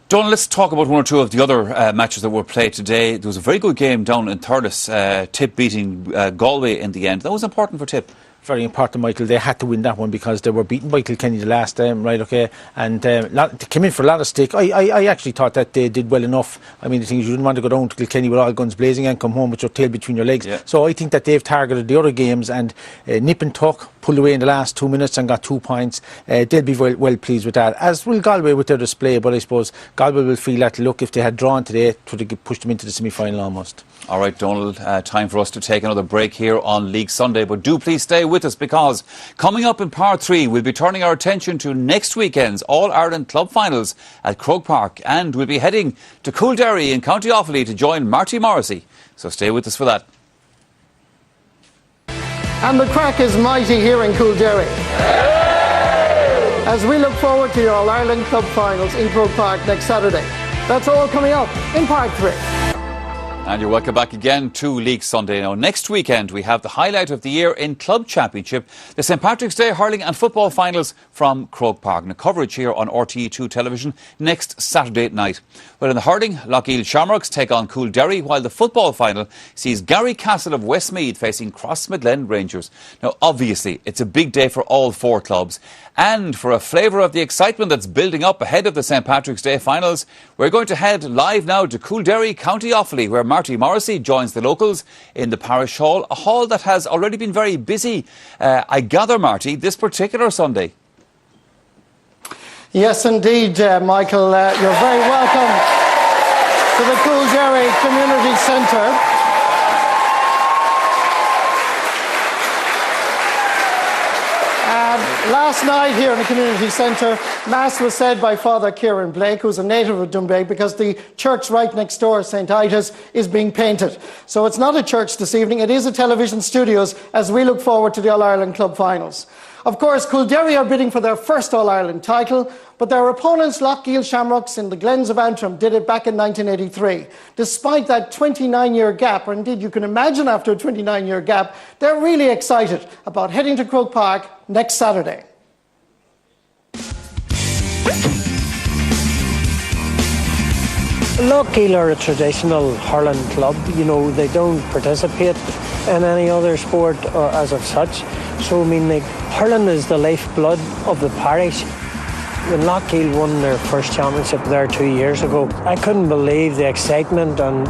Don, let's talk about 1 or 2 of the other matches that were played today. There was a very good game down in Thurles, Tip beating Galway in the end. That was important for Tip. Very important, Michael. They had to win that one because they were beaten by Kilkenny the last time, right, okay, and they came in for a lot of stick. I actually thought that they did well enough. I mean, the thing is, you didn't want to go down to Kilkenny with all guns blazing and come home with your tail between your legs. So I think that they've targeted the other games, and nip and tuck, pulled away in the last 2 minutes and got 2 points. They'll be well pleased with that, as will Galway with their display, but I suppose Galway will feel that, look, if they had drawn today, it would have pushed them into the semi-final almost. All right, Donald, time for us to take another break here on League Sunday, but do please stay with us, because coming up in part 3, we'll be turning our attention to next weekend's All-Ireland Club Finals at Croke Park, and we'll be heading to Coolderry in County Offaly to join Marty Morrissey. So stay with us for that. And the crack is mighty here in Coolderry, as we look forward to the All-Ireland Club Finals in Croke Park next Saturday. That's all coming up in part 3. And you're welcome back again to League Sunday. Now, next weekend we have the highlight of the year in Club Championship, the St Patrick's Day hurling and football finals from Croke Park. And the coverage here on RTE2 television next Saturday night. Well, in the hurling, Lochiel Shamrocks take on Coolderry, while the football final sees Gary Castle of Westmeath facing Crossmidlen Rangers. Now, obviously, it's a big day for all 4 clubs. And for a flavour of the excitement that's building up ahead of the St Patrick's Day finals, we're going to head live now to Coolderry, County Offaly, where Marty Morrissey joins the locals in the parish hall, a hall that has already been very busy, I gather, Marty, this particular Sunday. Yes, indeed, Michael. You're very welcome to the Coolderry Community Centre. Last night here in the community centre, Mass was said by Father Kieran Blake, who's a native of Dunbeg, because the church right next door, St. Ida's, is being painted. So it's not a church this evening, it is a television studios as we look forward to the All-Ireland Club Finals. Of course, Coolderry are bidding for their first All-Ireland title, but their opponents, Lochgiel Shamrocks in the Glens of Antrim, did it back in 1983. Despite that 29-year gap, or indeed you can imagine after a 29-year gap, they're really excited about heading to Croke Park next Saturday. Lochgiel are a traditional hurling club. You know, they don't participate in any other sport or as of such. So, I mean, like, hurling is the lifeblood of the parish. When Lochgiel won their first championship there 2 years ago, I couldn't believe the excitement and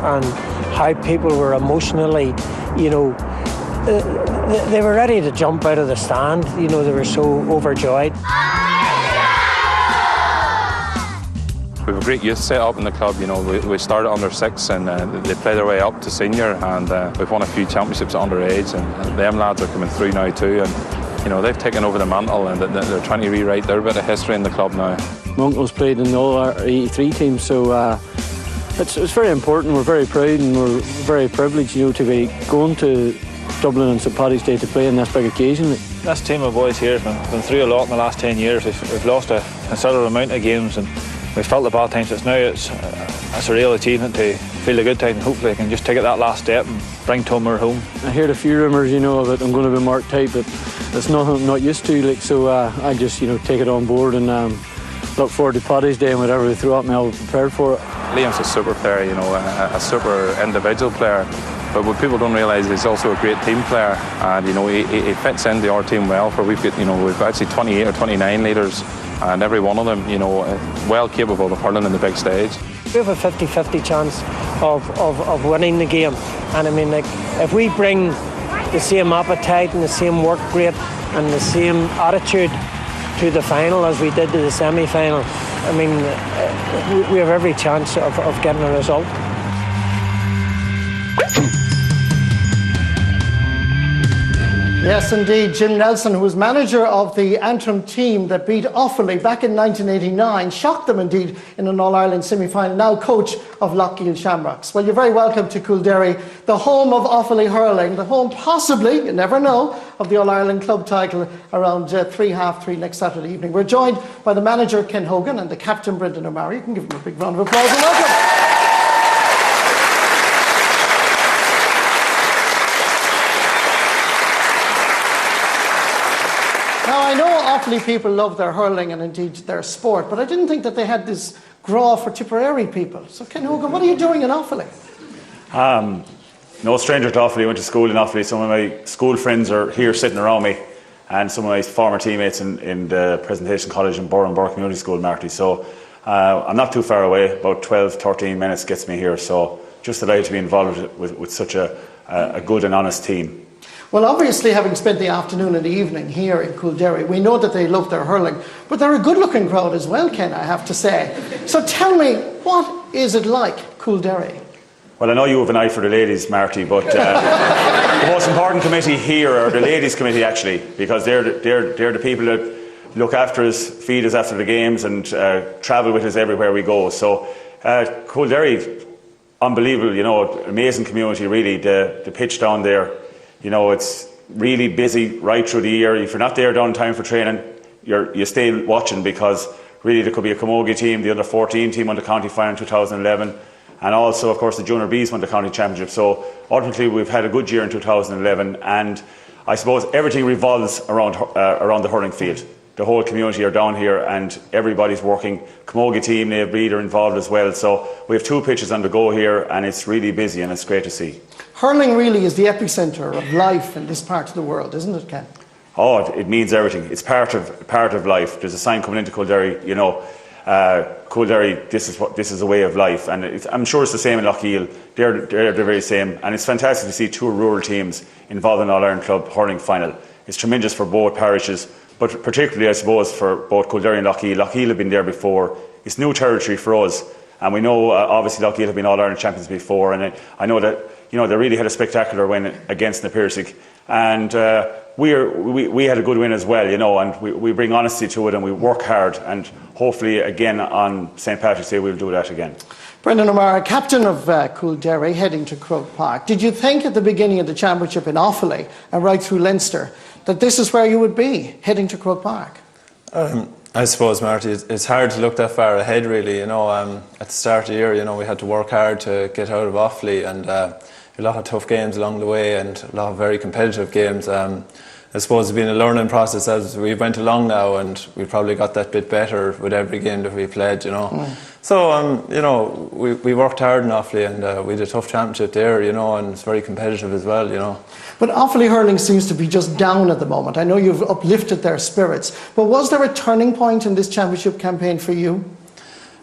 how people were emotionally, you know, they were ready to jump out of the stand. You know, they were so overjoyed. We have a great youth set up in the club. You know, we started under 6 and they play their way up to senior, and we've won a few championships at underage, and them lads are coming through now too, and you know, they've taken over the mantle and they're trying to rewrite their bit of history in the club now. My uncle's played in all our 83 teams, so it's very important. We're very proud and we're very privileged, you know, to be going to Dublin on St Paddy's Day to play in this big occasion. This team of boys here have been through a lot in the last 10 years. We've lost a considerable amount of games and we've felt the bad times. It's a real achievement to feel the good times, and hopefully I can just take it that last step and bring Tomer home. I heard a few rumours, you know, about I'm going to be marked tight, but it's nothing I'm not used to, like, so I just, you know, take it on board and look forward to Paddy's Day and whatever they throw at me, I'll be prepared for it. Liam's a super player, you know, a super individual player, but what people don't realise is he's also a great team player, and you know, he fits into our team well. Where we've got, you know, we've actually 28 or 29 leaders, and every one of them, you know, well capable of hurling in the big stage. We have a 50-50 chance of winning the game, and I mean, like, if we bring the same appetite and the same work rate and the same attitude to the final as we did to the semi-final, I mean, we have every chance of getting a result. Yes, indeed. Jim Nelson, who was manager of the Antrim team that beat Offaly back in 1989, shocked them indeed in an All-Ireland semi-final, now coach of Lochgiel Shamrocks. Well, you're very welcome to Coolderry, the home of Offaly hurling, the home possibly, you never know, of the All-Ireland club title around 3:30 next Saturday evening. We're joined by the manager, Ken Hogan, and the captain, Brendan O'Mara. You can give them a big round of applause and welcome. Now, I know Offaly people love their hurling and indeed their sport, but I didn't think that they had this draw for Tipperary people. So, Ken Hogan, what are you doing in Offaly? No stranger to Offaly. I went to school in Offaly. Some of my school friends are here sitting around me, and some of my former teammates in the Presentation College in Burren Community School, Marty. So I'm not too far away. About 12-13 minutes gets me here. So just delighted to be involved with such a good and honest team. Well, obviously, having spent the afternoon and the evening here in Coolderry, we know that they love their hurling, but they're a good-looking crowd as well, Ken, I have to say. So tell me, what is it like, Coolderry? Well, I know you have an eye for the ladies, Marty, but the most important committee here are the ladies' committee, actually, because they're the people that look after us, feed us after the games, and travel with us everywhere we go. So Coolderry, unbelievable, you know, amazing community, really. The pitch down there, you know, it's really busy right through the year. If you're not there down time for training, you stay watching, because really there could be a Camogie team, the under-14 team won the county final in 2011, and also, of course, the Junior Bs won the county championship. So ultimately, we've had a good year in 2011, and I suppose everything revolves around the hurling field. The whole community are down here, and everybody's working. Camogie team, Naomh Breed are involved as well. So we have 2 pitches on the go here, and it's really busy, and it's great to see. Hurling really is the epicentre of life in this part of the world, isn't it, Ken? Oh, it means everything. It's part of life. There's a sign coming into Coolderry, you know, Coolderry, this is a way of life, and I'm sure it's the same in Lochgiel. They're the very same, and it's fantastic to see 2 rural teams involved in All-Ireland Club hurling final. It's tremendous for both parishes, but particularly, I suppose, for both Coolderry and Lochgiel. Lochgiel have been there before. It's new territory for us, and we know obviously Lochgiel have been All-Ireland champions before, and I know that you know, they really had a spectacular win against Na Piarsaigh, and we had a good win as well, you know, and we bring honesty to it and we work hard, and hopefully again on St. Patrick's Day we'll do that again. Brendan O'Meara, captain of Coolderry, heading to Croke Park. Did you think at the beginning of the championship in Offaly and right through Leinster that this is where you would be, heading to Croke Park? I suppose, Marty, it's hard to look that far ahead, really. You know, at the start of the year, you know, we had to work hard to get out of Offaly, and a lot of tough games along the way and a lot of very competitive games. I suppose it's been a learning process as we went along now, and we probably got that bit better with every game that we played, you know. So, you know, we worked hard in Offaly, and we had a tough championship there, you know, and it's very competitive as well, you know. But Offaly hurling seems to be just down at the moment. I know you've uplifted their spirits, but was there a turning point in this championship campaign for you?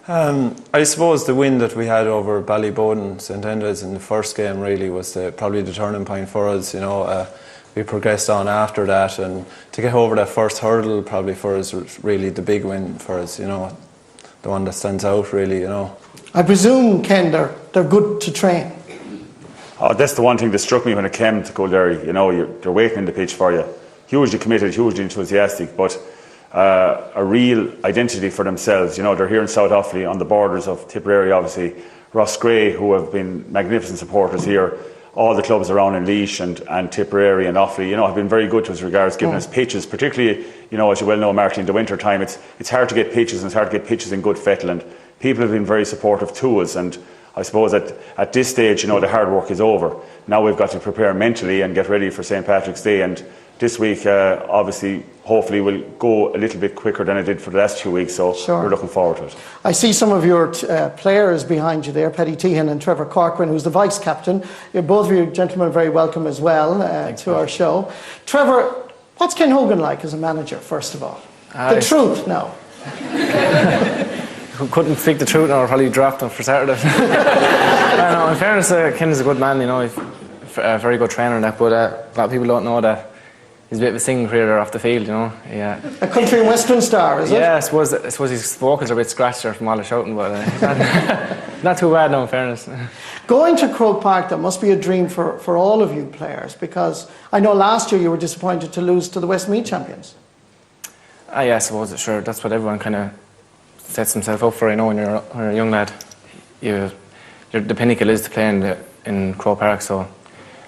I suppose the win that we had over Ballyboden St. Enda's in the first game really was probably the turning point for us, you know. We progressed on after that, and to get over that first hurdle probably for us was really the big win for us, you know, the one that stands out really, you know. I presume, Ken, they're good to train. Oh, that's the one thing that struck me when it came to Coolderry, you know, they're waiting in the pitch for you, hugely committed, hugely enthusiastic, but a real identity for themselves, you know. They're here in South Offaly on the borders of Tipperary, obviously. Ross Gray, who have been magnificent supporters here, all the clubs around in Laois and Tipperary and Offaly, you know, have been very good to us regards giving us pitches, particularly, you know, as you well know, Martin, in the winter time, it's hard to get pitches, and it's hard to get pitches in good fettle, and people have been very supportive to us, and I suppose at this stage, you know, the hard work is over. Now we've got to prepare mentally and get ready for St. Patrick's Day, and this week, obviously, hopefully will go a little bit quicker than it did for the last 2 weeks, so we're looking forward to it. I see some of your players behind you there, Paddy Tehan and Trevor Corcoran, who's the vice-captain. Both of you gentlemen are very welcome as well to our show. Trevor, what's Ken Hogan like as a manager, first of all? The truth now. Couldn't speak the truth now, I'll probably draft him for Saturday. No, in fairness, Ken is a good man, you know, he's a very good trainer and that, but a lot of people don't know that he's a bit of a singing career off the field, you know. Yeah. A country and western star, is it? Yeah, I suppose his vocals are a bit scratched there from all the shouting, but not too bad now, in fairness. Going to Croke Park, that must be a dream for all of you players, because I know last year you were disappointed to lose to the Westmeath champions. Yeah, I suppose, sure, that's what everyone kind of sets himself up for, you know, when you're a young lad. The pinnacle is to play in Croke Park, so,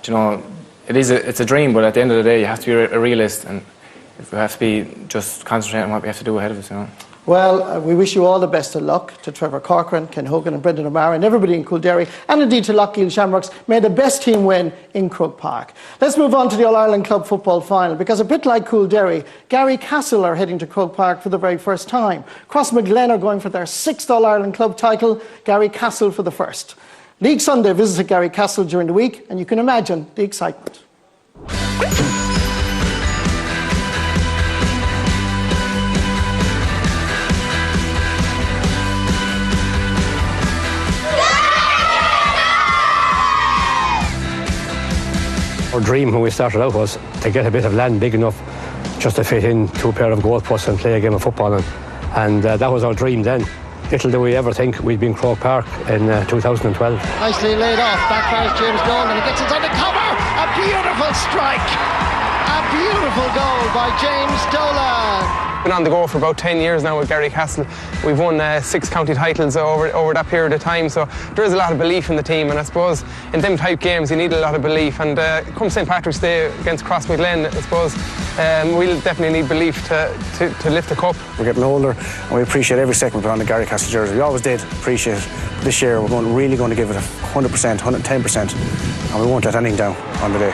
you know, it's a dream, but at the end of the day you have to be a realist, and we have to be just concentrating on what we have to do ahead of us, you know. Well, we wish you all the best of luck to Trevor Corcoran, Ken Hogan and Brendan O'Meara and everybody in Coolderry, and indeed to Lougheed Shamrocks. May the best team win in Croke Park. Let's move on to the All-Ireland Club Football Final, because a bit like Coolderry, Garrycastle are heading to Croke Park for the very first time. Crossmaglen are going for their 6th All-Ireland Club title, Garrycastle for the first. League Sunday visited Garrycastle during the week, and you can imagine the excitement. Our dream when we started out was to get a bit of land big enough just to fit in 2 pair of goalposts and play a game of football on. And that was our dream then. Little did we ever think we'd be in Croke Park in 2012. Nicely laid off, backfires James Dolan, and he gets it under cover. A beautiful strike. A beautiful goal by James Dolan. Been on the go for about 10 years now with Garrycastle. We've won 6 county titles over that period of time, so there is a lot of belief in the team, and I suppose in them type games you need a lot of belief, and come St. Patrick's Day against Crossmaglen, I suppose we'll definitely need belief to lift the cup. We're getting older and we appreciate every second we put on the Garrycastle jersey. We always did appreciate it. This year we're really going to give it 100%, 110%, and we won't let anything down on the day.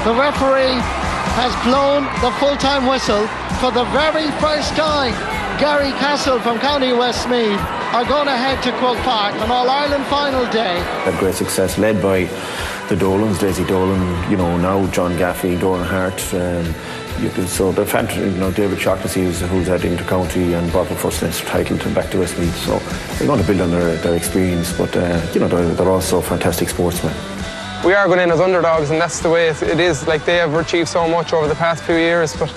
The referee has blown the full-time whistle for the very first time. Garrycastle from County Westmeath are going to head to Croke Park on All-Ireland final day. Had great success led by the Dolans, Daisy Dolan, you know, now John Gaffey, Doran Hart. So they're fantastic, you know, David Shaughnessy, who's had inter-county and brought the first Leinster title back to Westmeath. So they're going to build on their experience, but you know, they're also fantastic sportsmen. we are going in as underdogs, and that's the way it is. Like, they have achieved so much over the past few years, but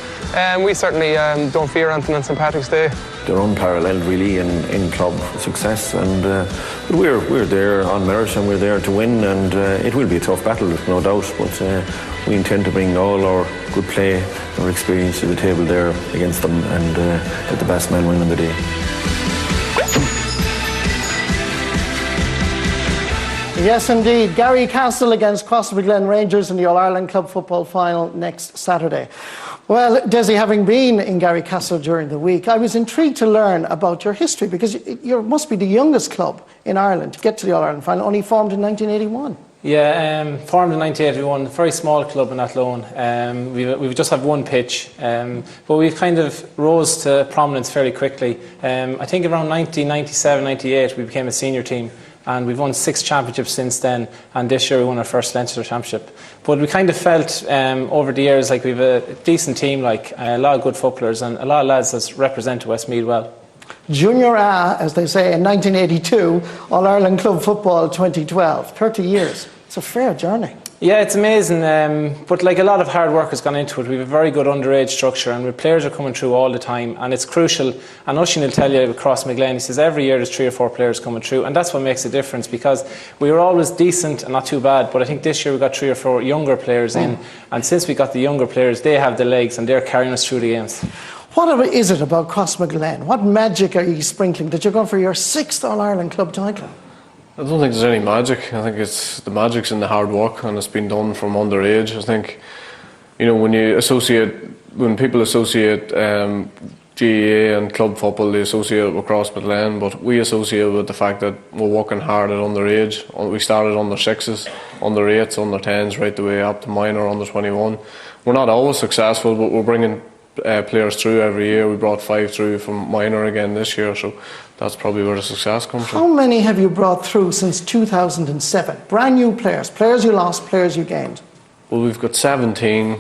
we certainly don't fear anything on St. Patrick's Day. They're unparalleled really in club success, and we're there on merit and we're there to win, and it will be a tough battle, no doubt, but we intend to bring all our good play, our experience to the table there against them, and get the best man win on the day. Yes, indeed. Gary Castle against Crossmaglen Rangers in the All-Ireland Club Football Final next Saturday. Well, Desi, having been in Gary Castle during the week, I was intrigued to learn about your history, because you must be the youngest club in Ireland to get to the All-Ireland Final, only formed in 1981. Yeah, formed in 1981, a very small club in Athlone. We just have one pitch, but we kind of rose to prominence fairly quickly. I think around 1997, 98, we became a senior team, and we've won 6 championships since then, and this year we won our first Leinster Championship. But we kind of felt over the years like we've a decent team, like a lot of good footballers and a lot of lads that represent Westmeath well. Junior A, as they say, in 1982, All-Ireland Club Football 2012, 30 years. It's a fair journey. Yeah, it's amazing, but like a lot of hard work has gone into it. We have a very good underage structure, and players are coming through all the time, and it's crucial. And Oisín will tell you across Maglen, he says every year there's 3 or 4 players coming through, and that's what makes a difference, because we were always decent and not too bad, but I think this year we got 3 or 4 younger players in, and since we got the younger players, they have the legs and they're carrying us through the games. What is it about Crossmaglen? What magic are you sprinkling that you're going for your 6th All-Ireland Club title? I don't think there's any magic. I think it's the magic's in the hard work, and it's been done from underage. I think, you know, when people associate GAA and club football, they associate it with Crossmaglen, but we associate it with the fact that we're working hard at underage. We started under 6s, under 8s, under 10s, right the way up to minor, under 21. We're not always successful, but we're bringing players through every year. We brought 5 through from minor again this year, so that's probably where the success comes from. How many have you brought through since 2007? Brand new players, players you lost, players you gained. Well, we've got 17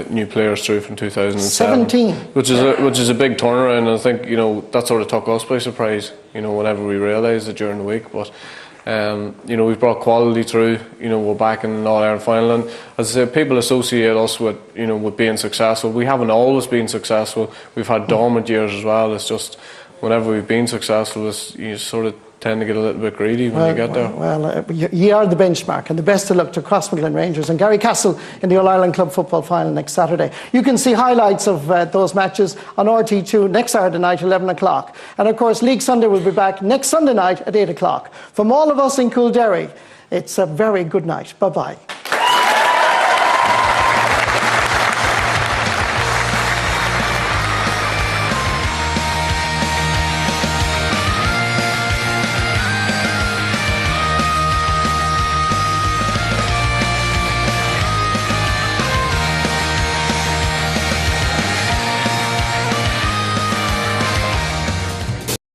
new players through from 2007. 17? Which is a big turnaround, and I think, you know, that sort of took us by surprise, you know, whenever we realised it during the week. But you know, we've brought quality through. You know, we're back in an All-Ireland final, and as I say, people associate us with, you know, with being successful. We haven't always been successful. We've had dormant years as well. It's just whenever we've been successful, you sort of tend to get a little bit greedy when you get there. Well, you are the benchmark, and the best of luck to Crossmaglen Rangers and Gary Castle in the All-Ireland Club Football Final next Saturday. You can see highlights of those matches on RT2 next Saturday night, 11 o'clock. And of course, League Sunday will be back next Sunday night at 8 o'clock. From all of us in Coolderry, it's a very good night. Bye-bye.